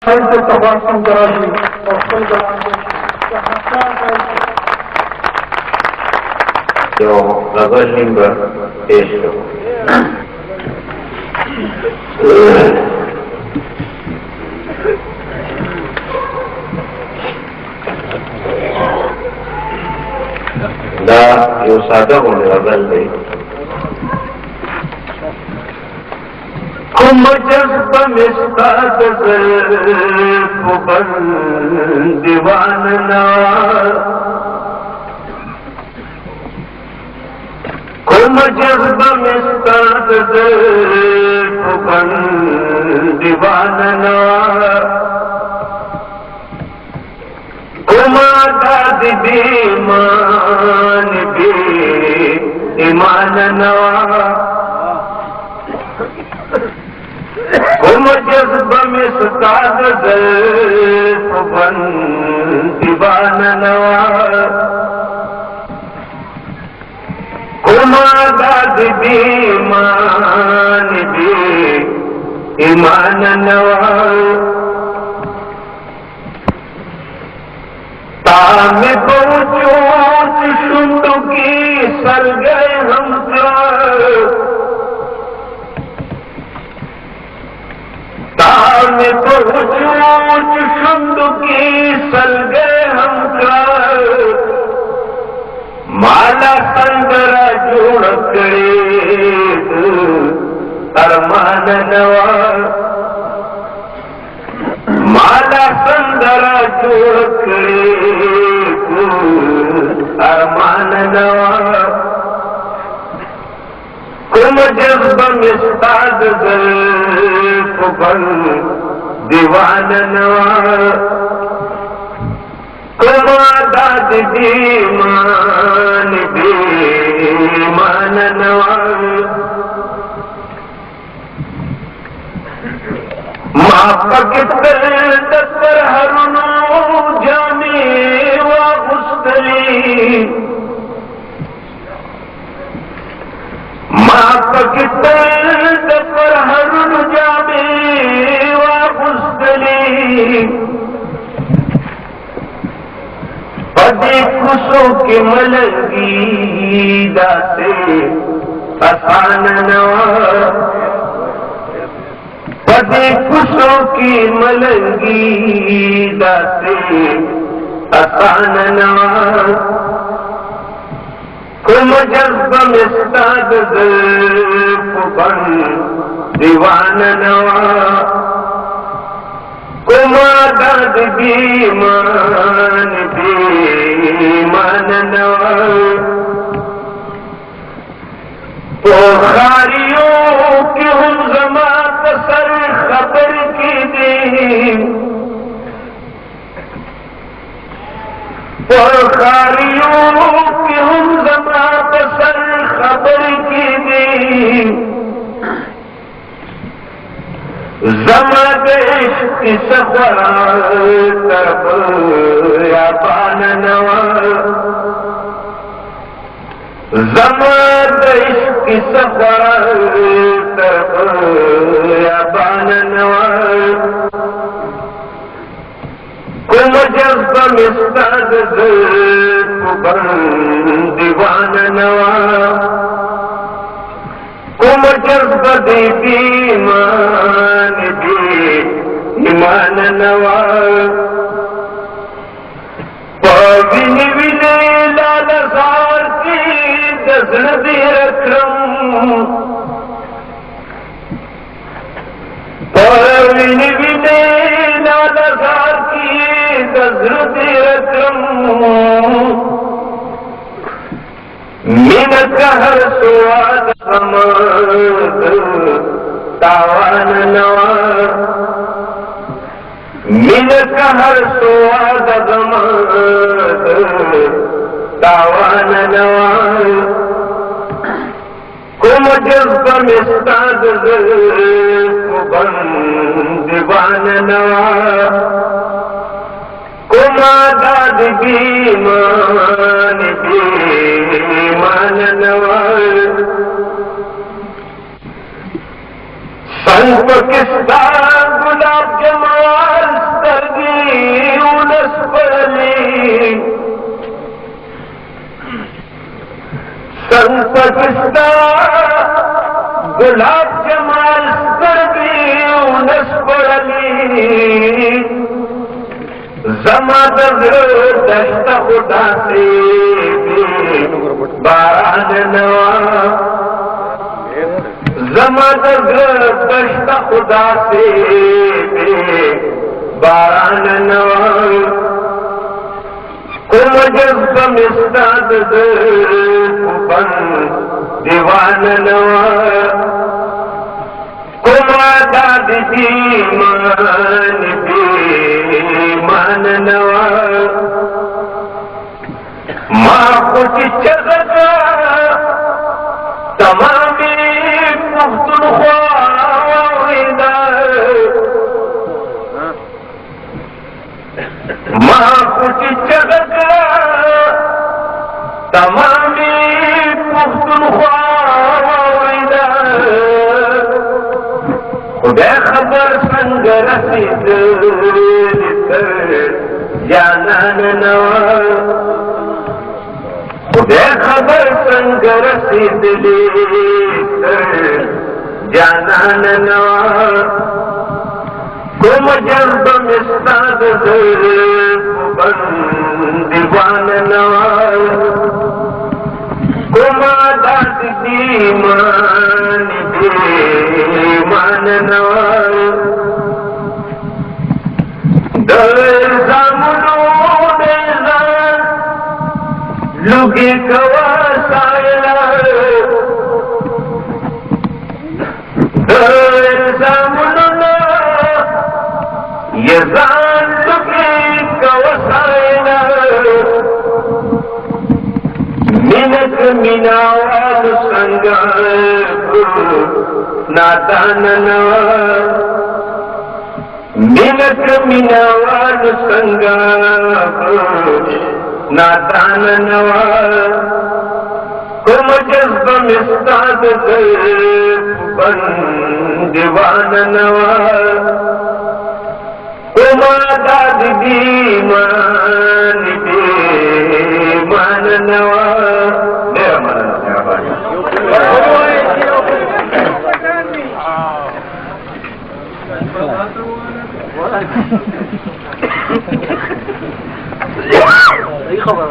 से तबासम करा दी और कल जो गगन लिंग पेश करो। दा यो सादा होने गगन ले कुम जज्ब मिस्ताद कुबन दीवान ना कुम जज्ब मिस्ताद कुबन दीवान ना दाद बेमान बे ईमान नवा गुम जज्ब में सताद बन दीवान नवा गुम दाद बेमान बे ईमान नवा में पहुंचो शुंडू की सर गए हम में पहुंचो शुंडू की सर गए हम माला संदरा जोड़ करे अरमान नवा माला संदरा जोड़ करे अरमान नवा कुम जज्ब मिस्ताद कुबन दीवान नवा कुम दाद बेमान बेमान नवा माँ पकितर दस्तर हरुनो जाने वा गुस्तरी माँ पकितर दस्तर हरुनो जाने वा गुस्तरी पदे खुशो के मलंगी दाते आसान नवा पदे खुशों की मलंगी दाते आसान नवा कुम जज्ब मिस्ताद कुबन दीवान नवा कुम दाद बेमान बेमान नवा पुखारियों के हम जमात सर खबर की दे पुखारियों के हम जमात सर खबर की दे जमा देश की सफर तरफ या पान नवा जमा देश की सफर या बान नवा कुम जज्ब मिस्ताद कुबन दीवान नवा कुम जज्ब बेईमान बेईमान नवा पविन विले लाल सार की दसरदी रक्रम पविन विले लाल सार की दसरदी रक्रम मिन कहर स्वाद समद तावान नवा मिन कहर स्वाद समद तावान नवा कुम जज्ब मिस्ताद कुबन दीवान नवा कुम दाद बेमान बेमान नवा संत किस्ता गुलाब जमाल जमादर दश्त खुदा से बारान नवा जमादर दश्त खुदा से बारान नवा कुम जज्ब मिस्ताद बन दीवान नवा कुम दाद जी मान नवा मां कुछ चगदा तमामी पुख्तनख्वा मां कुछ चगदा तमामी पुख्तनख्वा खुदा खबर संग रसीद जानन नवा खुदा खबर संग रसीद जानन नवा कुम जज्ब मिस्ताद बन दीवान नवा कुम दाद मान नवा लुगे कवा सायला सामुना ये जान लुगे कवा सायला मिनक मिनावाल संग नादान नवा मिनक मिनावाल संग नादान नवा कुम जज्ब मिस्ताद बन दीवान नवा कुम दाद मान नवा मेरा मन सही खबर